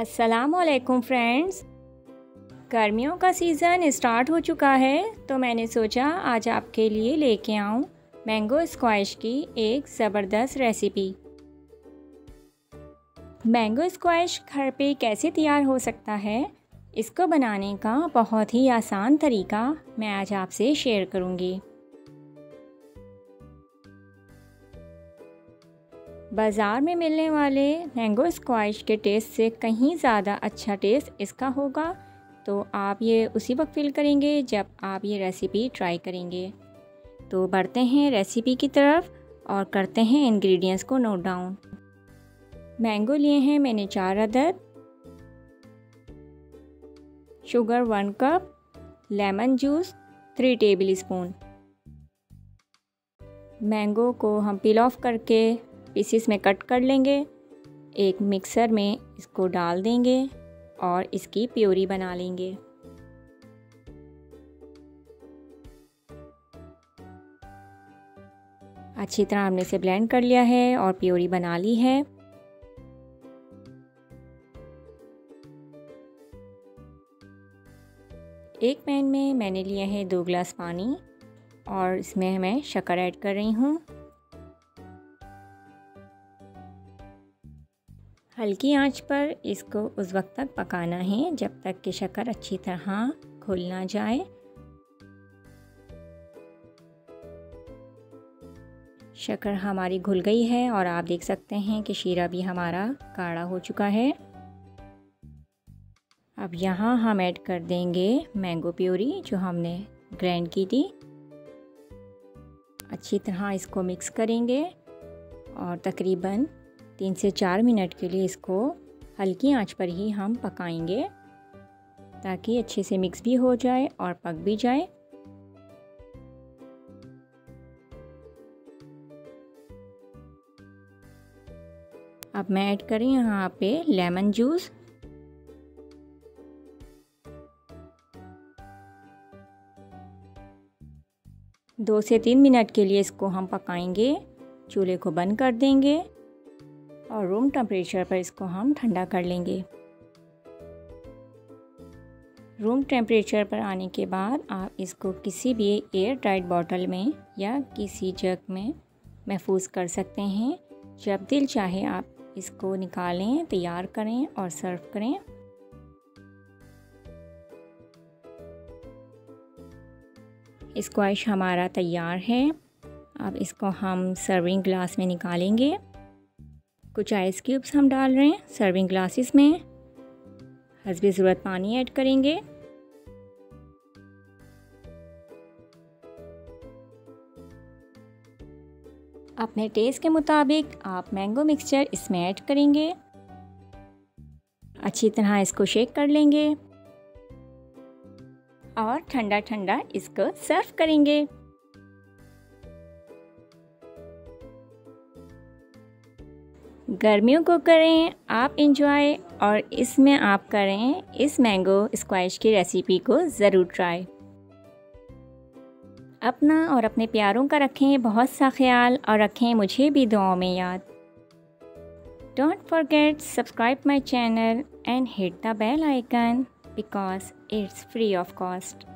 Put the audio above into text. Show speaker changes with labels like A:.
A: अस्सलामुअलैकुम फ्रेंड्स। गर्मियों का सीज़न स्टार्ट हो चुका है तो मैंने सोचा आज आपके लिए लेके आऊं मैंगो स्क्वैश की एक ज़बरदस्त रेसिपी। मैंगो स्क्वैश घर पे कैसे तैयार हो सकता है, इसको बनाने का बहुत ही आसान तरीका मैं आज आपसे शेयर करूंगी। बाज़ार में मिलने वाले मैंगो स्क्वैश के टेस्ट से कहीं ज़्यादा अच्छा टेस्ट इसका होगा, तो आप ये उसी वक्त फील करेंगे जब आप ये रेसिपी ट्राई करेंगे। तो बढ़ते हैं रेसिपी की तरफ और करते हैं इंग्रेडिएंट्स को नोट डाउन। मैंगो लिए हैं मैंने 4 अदद, sugar 1 cup, lemon juice 3 table spoon. Mango को हम पील ऑफ करके पीसेस में कट कर लेंगे। एक मिक्सर में इसको डाल देंगे और इसकी प्योरी बना लेंगे। अच्छी तरह हमने इसे ब्लेंड कर लिया है और प्योरी बना ली है। एक पैन में मैंने लिया है 2 गिलास पानी और इसमें मैं शक्कर ऐड कर रही हूँ। हल्की आंच पर इसको उस वक्त तक पकाना है जब तक कि शक्कर अच्छी तरह घुल ना जाए। शक्कर हमारी घुल गई है और आप देख सकते हैं कि शीरा भी हमारा गाढ़ा हो चुका है। अब यहाँ हम ऐड कर देंगे मैंगो प्यूरी जो हमने ग्राइंड की थी। अच्छी तरह इसको मिक्स करेंगे और तकरीबन 3 से 4 मिनट के लिए इसको हल्की आंच पर ही हम पकाएंगे ताकि अच्छे से मिक्स भी हो जाए और पक भी जाए। अब मैं ऐड करें यहाँ पे लेमन जूस। दो से 3 मिनट के लिए इसको हम पकाएंगे। चूल्हे को बंद कर देंगे और रूम टेम्परेचर पर इसको हम ठंडा कर लेंगे। रूम टेम्परेचर पर आने के बाद आप इसको किसी भी एयर टाइट बॉटल में या किसी जग में महफूज कर सकते हैं। जब दिल चाहे आप इसको निकालें, तैयार करें और सर्व करें। स्क्वैश हमारा तैयार है। अब इसको हम सर्विंग ग्लास में निकालेंगे। कुछ आइस क्यूब्स हम डाल रहे हैं सर्विंग ग्लासेस में। हस्बे ज़रूरत पानी ऐड करेंगे। अपने टेस्ट के मुताबिक आप मैंगो मिक्सचर इसमें ऐड करेंगे। अच्छी तरह इसको शेक कर लेंगे और ठंडा ठंडा इसको सर्व करेंगे। गर्मियों को करें आप एंजॉय और इसमें आप करें इस मैंगो स्क्वैश की रेसिपी को ज़रूर ट्राई। अपना और अपने प्यारों का रखें बहुत सा ख्याल और रखें मुझे भी दुआओं में याद। Don't forget subscribe my channel and hit the bell icon because it's free of cost.